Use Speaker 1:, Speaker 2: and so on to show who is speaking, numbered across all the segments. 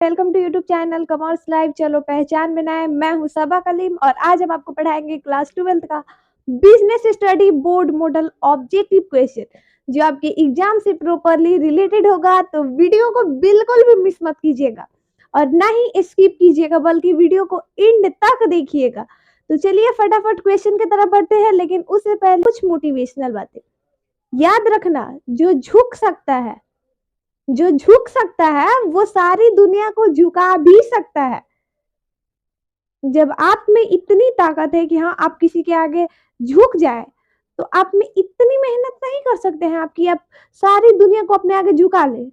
Speaker 1: Welcome to YouTube channel Commerce Live. चलो पहचान बनाए, मैं हूं सबा कलीम और आज हम आपको पढ़ाएंगे क्लास 12 का business study board model objective question, जो आपके एग्जाम से प्रॉपरली रिलेटेड होगा। तो वीडियो को बिल्कुल भी मिस मत कीजिएगा और ना ही स्किप कीजिएगा, बल्कि वीडियो को एंड तक देखिएगा। तो चलिए फटाफट क्वेश्चन की तरफ बढ़ते हैं, लेकिन उससे पहले कुछ मोटिवेशनल बातें याद रखना। जो झुक सकता है वो सारी दुनिया को झुका भी सकता है। जब आप में इतनी ताकत है कि हाँ आप किसी के आगे झुक जाए, तो आप में इतनी मेहनत नहीं कर सकते हैं आपकी आप सारी दुनिया को अपने आगे झुका ले।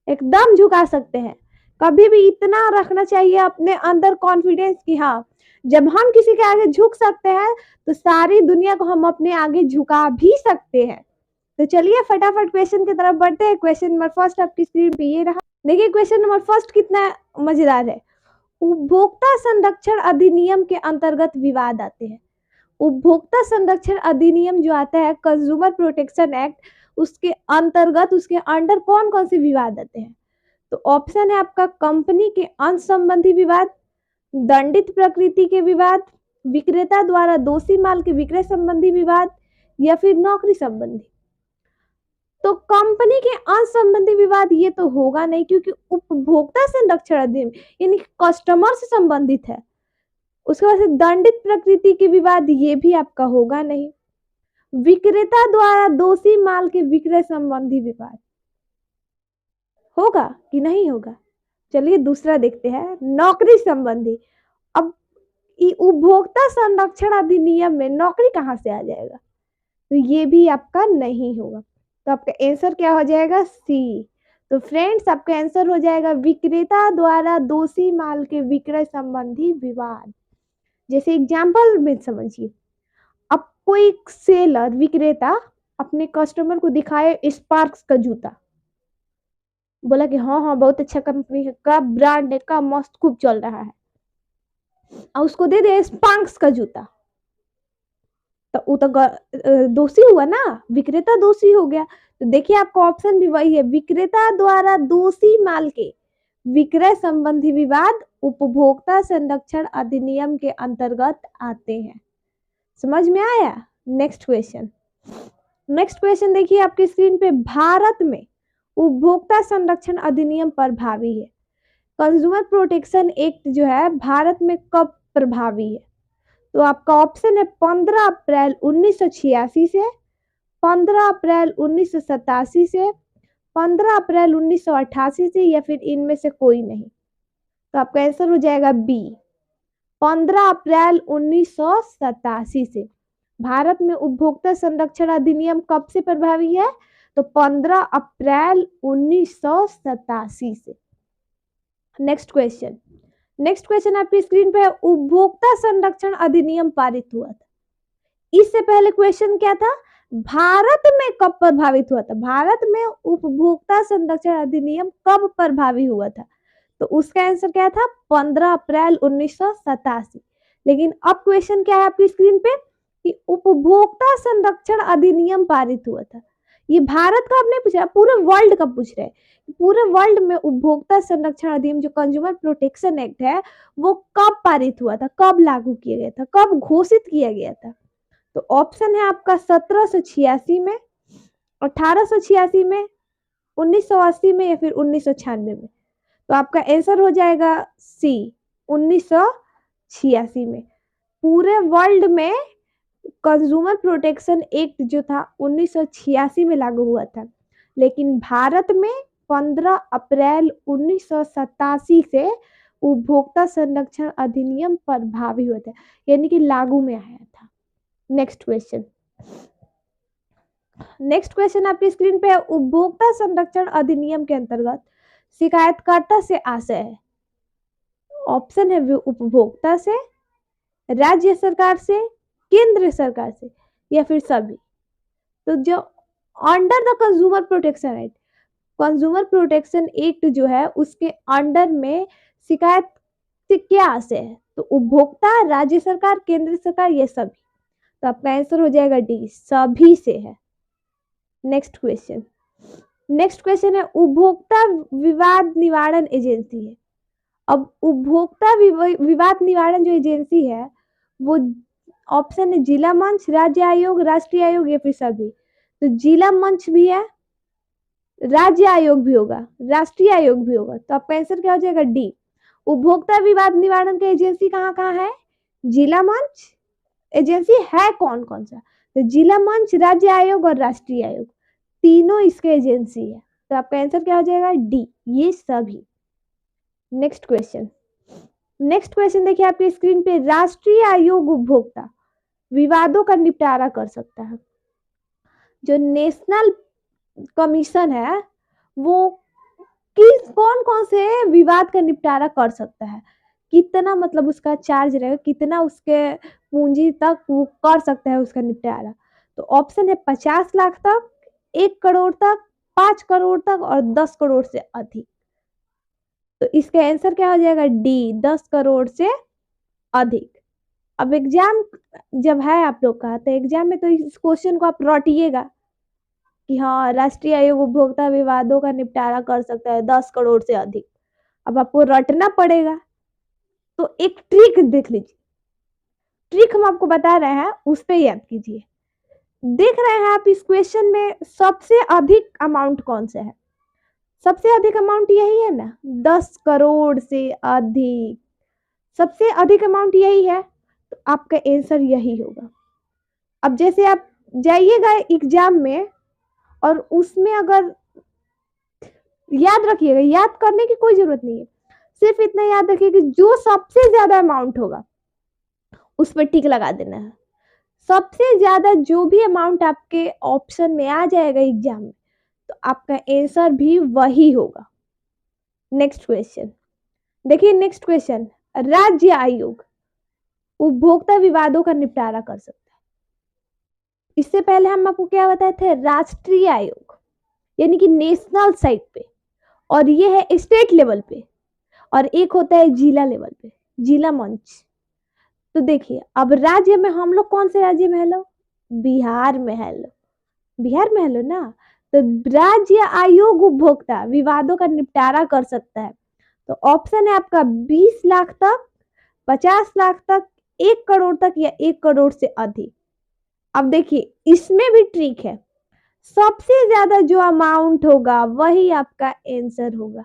Speaker 1: एकदम झुका सकते हैं। कभी भी इतना रखना चाहिए अपने अंदर कॉन्फिडेंस कि हाँ जब हम किसी के आगे झुक सकते हैं तो सारी दुनिया को हम अपने आगे झुका भी सकते हैं। तो चलिए फटाफट क्वेश्चन की तरफ बढ़ते हैं। क्वेश्चन नंबर फर्स्ट आपकी स्क्रीन पे ये रहा। देखिए क्वेश्चन नंबर फर्स्ट कितना मजेदार है। उपभोक्ता संरक्षण अधिनियम के अंतर्गत विवाद आते हैं। उपभोक्ता संरक्षण अधिनियम जो आता है, कंज्यूमर प्रोटेक्शन एक्ट, उसके अंतर्गत उसके अंडर कौन कौन से विवाद आते हैं? तो ऑप्शन है आपका कंपनी के अंश संबंधी विवाद, दंडित प्रकृति के विवाद, विक्रेता द्वारा दोषी माल के विक्रय संबंधी विवाद, या फिर नौकरी संबंधी। तो कंपनी के अंश संबंधी विवाद ये तो होगा नहीं, क्योंकि उपभोक्ता संरक्षण अधिनियम यानी कस्टमर से संबंधित है। उसके बाद से दंडित प्रकृति के विवाद ये भी आपका होगा नहीं। विक्रेता द्वारा दोषी माल के विक्रय संबंधी विवाद होगा कि नहीं होगा? चलिए दूसरा देखते हैं, नौकरी संबंधी। अब उपभोक्ता संरक्षण अधिनियम में नौकरी कहाँ से आ जाएगा? तो ये भी आपका नहीं होगा। तो आपका आंसर क्या हो जाएगा? सी। तो फ्रेंड्स आपका आंसर हो जाएगा विक्रेता द्वारा दोषी माल के विक्रय संबंधी विवाद। जैसे एग्जांपल में समझिए, अब कोई सेलर विक्रेता अपने कस्टमर को दिखाए स्पार्क्स का जूता, बोला कि हाँ हाँ बहुत अच्छा कंपनी है का, ब्रांड है का, मस्त खूब चल रहा है, और उसको दे दे स्पार्क्स का जूता, तो वो तो दोषी हुआ ना, विक्रेता दोषी हो गया। तो देखिए आपका ऑप्शन भी वही है, विक्रेता द्वारा दोषी माल के विक्रय संबंधी विवाद उपभोक्ता संरक्षण अधिनियम के अंतर्गत आते हैं। समझ में आया? नेक्स्ट क्वेश्चन देखिए आपकी स्क्रीन पे, भारत में उपभोक्ता संरक्षण अधिनियम प्रभावी है। कंज्यूमर प्रोटेक्शन एक्ट जो है भारत में कब प्रभावी है? तो आपका ऑप्शन है 15 अप्रैल 1986 से, 15 अप्रैल 1987 से, 15 अप्रैल 1988 से, या फिर इनमें से कोई नहीं। तो आपका आंसर हो जाएगा बी, 15 अप्रैल 1987 से। भारत में उपभोक्ता संरक्षण अधिनियम कब से प्रभावी है? तो 15 अप्रैल 1987 से। नेक्स्ट क्वेश्चन आपकी स्क्रीन पे है, उपभोक्ता संरक्षण अधिनियम पारित हुआ था। इससे पहले क्वेश्चन क्या था? भारत में कब प्रभावित हुआ था? भारत में उपभोक्ता संरक्षण अधिनियम कब प्रभावी हुआ था? तो उसका आंसर क्या था? 15 अप्रैल 1987। लेकिन अब क्वेश्चन क्या है आपकी स्क्रीन पे कि उपभोक्ता संरक्षण अधिनियम पारित हुआ था। ये भारत का आपने पूछा, पूरे वर्ल्ड का पूछ रहे हैं। पूरे वर्ल्ड में उपभोक्ता संरक्षण अधिनियम जो कंज्यूमर प्रोटेक्शन एक्ट है वो कब पारित हुआ था, कब लागू किया गया था, कब घोषित किया गया था? तो ऑप्शन है आपका 1786 में, 1886 में, 1980 में, या फिर 1996 में। तो आपका आंसर हो जाएगा सी, 1986 में। पूरे वर्ल्ड में कंज्यूमर प्रोटेक्शन एक्ट जो था 1986 में लागू हुआ था, लेकिन भारत में 15 अप्रैल 1987 से उपभोक्ता संरक्षण अधिनियम प्रभावी हुआ था, यानी कि लागू में आया था। नेक्स्ट क्वेश्चन आपकी स्क्रीन पे है, उपभोक्ता संरक्षण अधिनियम के अंतर्गत शिकायतकर्ता से आशय है। ऑप्शन है उपभोक्ता से, राज्य सरकार से, केंद्र सरकार से, या फिर सभी। तो जो under the consumer protection act जो है उसके अंडर में शिकायत से क्या आशय है? तो उपभोक्ता, राज्य सरकार, केंद्र सरकार, ये सभी। तो आपका आंसर हो जाएगा डी, सभी से है। नेक्स्ट क्वेश्चन है, उपभोक्ता विवाद निवारण एजेंसी है। अब उपभोक्ता विवाद निवारण जो एजेंसी है वो ऑप्शन है जिला मंच, राज्य आयोग, राष्ट्रीय आयोग या फिर सभी। तो जिला मंच भी है, राज्य आयोग भी होगा, राष्ट्रीय आयोग भी होगा। तो आपका आंसर क्या हो जाएगा? डी। उपभोक्ता विवाद निवारण की एजेंसी कहाँ कहाँ है? जिला मंच एजेंसी है कौन कौन सा? तो जिला मंच, राज्य आयोग और राष्ट्रीय आयोग, तीनों इसके एजेंसी है। तो आपका आंसर क्या हो जाएगा? डी, ये सभी। नेक्स्ट क्वेश्चन, नेक्स्ट क्वेश्चन देखिए आपकी स्क्रीन पे। राष्ट्रीय आयोग उपभोक्ता विवादों का निपटारा कर सकता है। जो नेशनल कमीशन है वो किस कौन कौन से विवाद का निपटारा कर सकता है, कितना मतलब उसका चार्ज रहेगा, कितना उसके पूंजी तक वो कर सकता है उसका निपटारा। तो ऑप्शन है 50 लाख तक, 1 करोड़ तक, 5 करोड़ तक और 10 करोड़ से अधिक। तो इसका आंसर क्या हो जाएगा? डी, 10 करोड़ से अधिक। अब एग्जाम जब है आप लोग का, तो एग्जाम में तो इस क्वेश्चन को आप रटिएगा कि हाँ राष्ट्रीय आयोग उपभोक्ता विवादों का निपटारा कर सकता है 10 करोड़ से अधिक। अब आपको रटना पड़ेगा, तो एक ट्रिक देख लीजिए। ट्रिक हम आपको बता रहे हैं, उस पर याद कीजिए। देख रहे हैं आप इस क्वेश्चन में सबसे अधिक अमाउंट कौन सा है? सबसे अधिक अमाउंट यही है ना, 10 करोड़ से अधिक, सबसे अधिक अमाउंट यही है। तो आपका आंसर यही होगा। अब जैसे आप जाइएगा एग्जाम में और उसमें अगर याद रखिएगा, याद करने की कोई जरूरत नहीं है, सिर्फ इतना याद रखिए कि जो सबसे ज्यादा अमाउंट होगा उस पर टिक लगा देना है। सबसे ज्यादा जो भी अमाउंट आपके ऑप्शन में आ जाएगा एग्जाम में, तो आपका आंसर भी वही होगा। नेक्स्ट क्वेश्चन देखिए, नेक्स्ट क्वेश्चन, राज्य आयोग उपभोक्ता विवादों का निपटारा कर सकता है। इससे पहले हम आपको क्या बताए थे? राष्ट्रीय आयोग यानी कि नेशनल साइड पे, और ये है स्टेट लेवल पे, और एक होता है जिला लेवल पे, जिला मंच। तो देखिए अब राज्य में हम लोग कौन से राज्य में है लो? बिहार में है लो, बिहार में है लो ना। तो राज्य आयोग उपभोक्ता विवादों का निपटारा कर सकता है। तो ऑप्शन है आपका 20 लाख तक, 50 लाख तक, 1 करोड़ तक या 1 करोड़ से अधिक। अब देखिए इसमें भी ट्रिक है, सबसे ज्यादा जो अमाउंट होगा वही आपका आंसर होगा।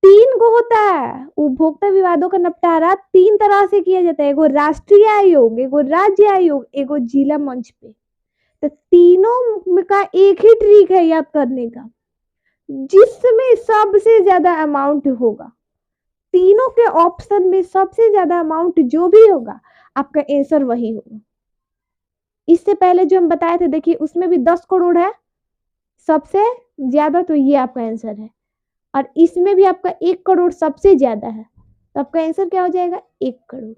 Speaker 1: 3 को होता है उपभोक्ता विवादों का निपटारा, 3 तरह से किया जाता है, एगो राष्ट्रीय आयोग, एगो राज्य आयोग, एगो जिला मंच पे। तो तीनों का एक ही ट्रिक है याद करने का, जिसमें सबसे ज्यादा अमाउंट होगा, तीनों के ऑप्शन में सबसे ज्यादा अमाउंट जो भी होगा आपका आंसर वही होगा। इससे पहले जो हम बताए थे देखिए उसमें भी 10 करोड़ है सबसे ज्यादा, तो ये आपका आंसर है। और इसमें भी आपका 1 करोड़ सबसे ज्यादा है, तो आपका आंसर क्या हो जाएगा? 1 करोड़।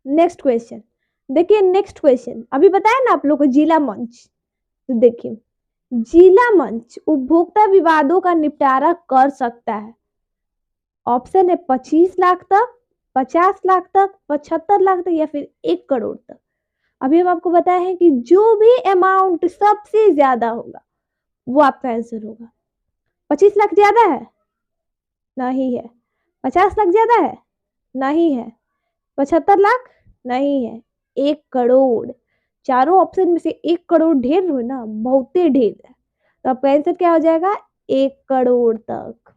Speaker 1: नेक्स्ट क्वेश्चन देखिए, नेक्स्ट क्वेश्चन अभी बताया ना आप लोग को जिला मंच। तो देखिए जिला मंच उपभोक्ता विवादों का निपटारा कर सकता है। ऑप्शन है 25 लाख तक, 50 लाख तक, 75 लाख तक या फिर 1 करोड़ तक। अभी हम आपको बताए हैं कि जो भी अमाउंट सबसे ज्यादा होगा वो आपका आंसर होगा। 25 लाख ज्यादा है? नहीं है। 50 लाख ज्यादा है? नहीं है। 75 लाख? नहीं है। 1 करोड़। चारों ऑप्शन में से 1 करोड़ ढेर हो ना, बहुते ढेर है। तो आपका आंसर क्या हो जाएगा? 1 करोड़ तक।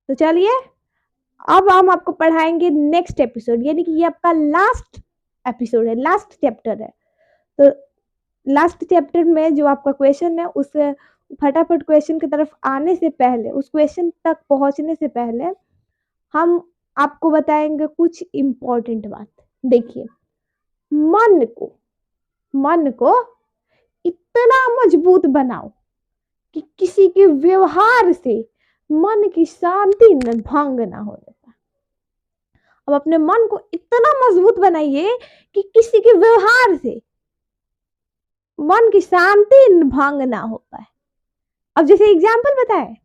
Speaker 1: तो चलिए अब हम आपको पढ़ाएंगे नेक्स्ट एपिसोड, यानी कि ये आपका लास्ट एपिसोड है, लास्ट चैप्टर है। तो लास्ट चैप्टर में जो आपका क्वेश्चन है उस फटाफट क्वेश्चन की तरफ आने से पहले, उस क्वेश्चन तक पहुंचने से पहले हम आपको बताएंगे कुछ इंपॉर्टेंट बात। देखिए मन को इतना मजबूत बनाओ कि किसी के व्यवहार से मन की शांति न भंग ना हो जाता। अब अपने मन को इतना मजबूत बनाइए कि किसी के व्यवहार से मन की शांति भंग ना हो पाए। अब जैसे एग्जाम्पल बताए,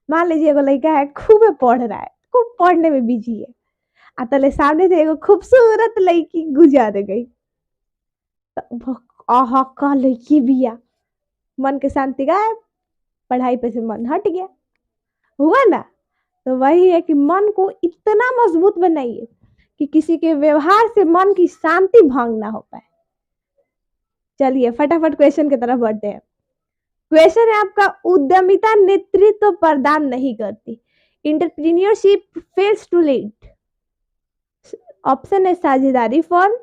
Speaker 1: मान लीजिए एगो लड़का है खूब पढ़ रहा है, खूब पढ़ने में बिजी है, तले सामने से एगो खूबसूरत लड़की गुजर गई। आहा का लड़की बिया, मन के शांति गायब, पढ़ाई पे से मन हट गया। हुआ ना। तो वही है कि मन को इतना मजबूत बनाइए कि किसी के व्यवहार से मन की शांति भंग ना हो पाए। चलिए फटाफट क्वेश्चन की तरफ बढ़ते हैं। क्वेश्चन है आपका, उद्यमिता नेतृत्व प्रदान नहीं करती। Entrepreneurship fails to lead. Option है साझेदारी फर्म,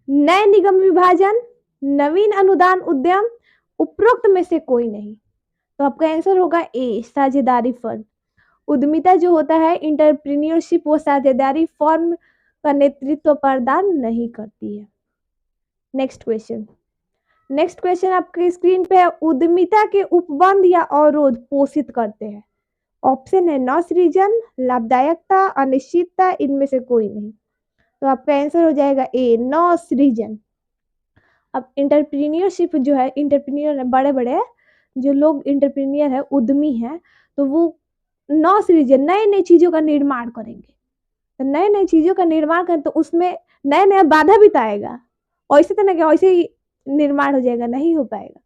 Speaker 1: नए निगम विभाजन, नवीन अनुदान उद्यम, उपरोक्त में से कोई नहीं। तो आपका आंसर होगा ए, साझेदारी फर्म। उद्यमिता जो होता है इंटरप्रीनियरशिप, वो साझेदारी फर्म का नेतृत्व प्रदान नहीं करती है। नेक्स्ट क्वेश्चन आपके स्क्रीन पे है, उद्यमिता के उपबंध या अवरोध पोषित करते हैं। ऑप्शन है नवसृजन, लाभदायकता, अनिश्चितता, इनमें से कोई नहीं। तो आपका आंसर हो जाएगा ए, नवसृजन। अब इंटरप्रीनियरशिप जो है, इंटरप्रीनियर है, बड़े बड़े जो लोग इंटरप्रीनियर है, उद्यमी है, तो वो नवसृजन नए नई चीजों का निर्माण करेंगे। तो नए नई चीजों का निर्माण करें तो उसमें नया नया बाधा भी तो आएगा, ऐसे तो नहीं वैसे ही निर्माण हो जाएगा, नहीं हो पाएगा।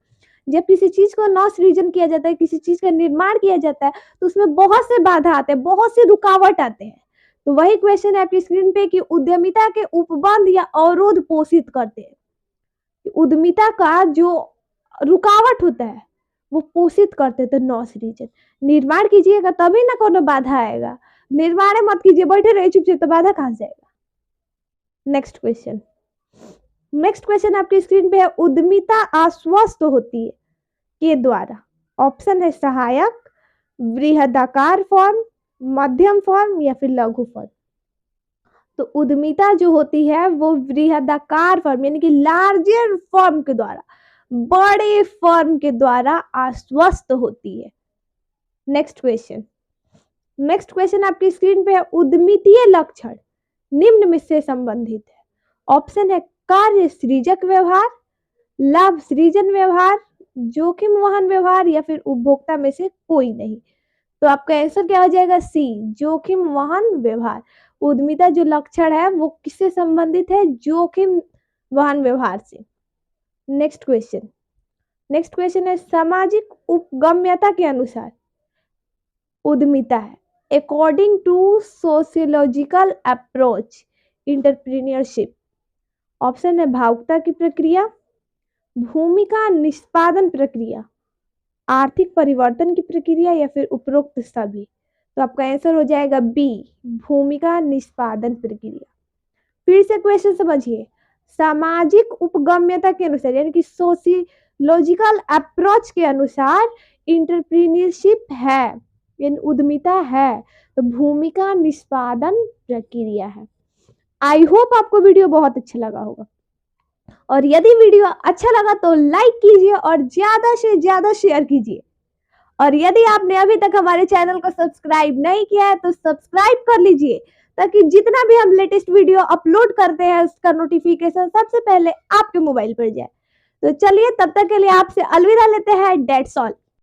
Speaker 1: जब किसी चीज को नवसृजन किया जाता है, किसी चीज का निर्माण किया जाता है, तो उसमें बहुत से बाधा आते हैं, बहुत से रुकावट आते हैं। तो वही क्वेश्चन है आपकी स्क्रीन पे कि उद्यमिता के उपबंध या अवरोध पोषित करते हैं। उद्यमिता का जो रुकावट होता है वो पोषित करते, तो नवसृजन। निर्माण कीजिएगा तभी ना कोनो बाधा आएगा, निर्माण मत कीजिए, बैठे रहिए चुपचाप, तो बाधा कहां से आएगा। नेक्स्ट क्वेश्चन आपकी स्क्रीन पे है, उद्यमिता आश्वस्त होती है के द्वारा। ऑप्शन है सहायक, बृहदाकार फर्म, मध्यम फर्म या फिर लघु फर्म। तो उद्यमिता जो होती है वो बृहदाकार फर्म यानी कि लार्जर फर्म के द्वारा, बड़े फर्म के द्वारा आश्वस्त होती है। नेक्स्ट क्वेश्चन आपकी स्क्रीन पे है, उद्यमितीय लक्षण निम्न में से संबंधित है। ऑप्शन है कार्य सृजक व्यवहार, लाभ सृजन व्यवहार, जोखिम वहन व्यवहार या फिर उपभोक्ता में से कोई नहीं। तो आपका आंसर क्या हो जाएगा, सी, जोखिम वहन व्यवहार। उद्यमिता जो लक्षण है वो किससे संबंधित है, जोखिम वहन व्यवहार से। नेक्स्ट क्वेश्चन है, सामाजिक उपगम्यता के अनुसार उद्यमिता है according to sociological approach entrepreneurship. Option है भावुकता की प्रक्रिया, भूमिका निष्पादन प्रक्रिया, आर्थिक परिवर्तन की प्रक्रिया या फिर उपरोक्त सभी। तो आपका आंसर हो जाएगा बी, भूमिका निष्पादन प्रक्रिया। फिर से क्वेश्चन समझिए, सामाजिक उपगम्यता के अनुसार यानी कि सोशियोलॉजिकल अप्रोच के अनुसार इंटरप्रीनियरशिप है यानी उद्यमिता है, तो भूमिका निष्पादन प्रक्रिया है। आई होप आपको वीडियो बहुत अच्छा लगा होगा, और यदि वीडियो अच्छा लगा तो लाइक कीजिए और ज्यादा से ज्यादा शेयर कीजिए। और यदि आपने अभी तक हमारे चैनल को सब्सक्राइब नहीं किया है तो सब्सक्राइब कर लीजिए, ताकि जितना भी हम लेटेस्ट वीडियो अपलोड करते हैं उसका नोटिफिकेशन सबसे पहले आपके मोबाइल पर जाए। तो चलिए तब तक के लिए आपसे अलविदा लेते हैं। That's all.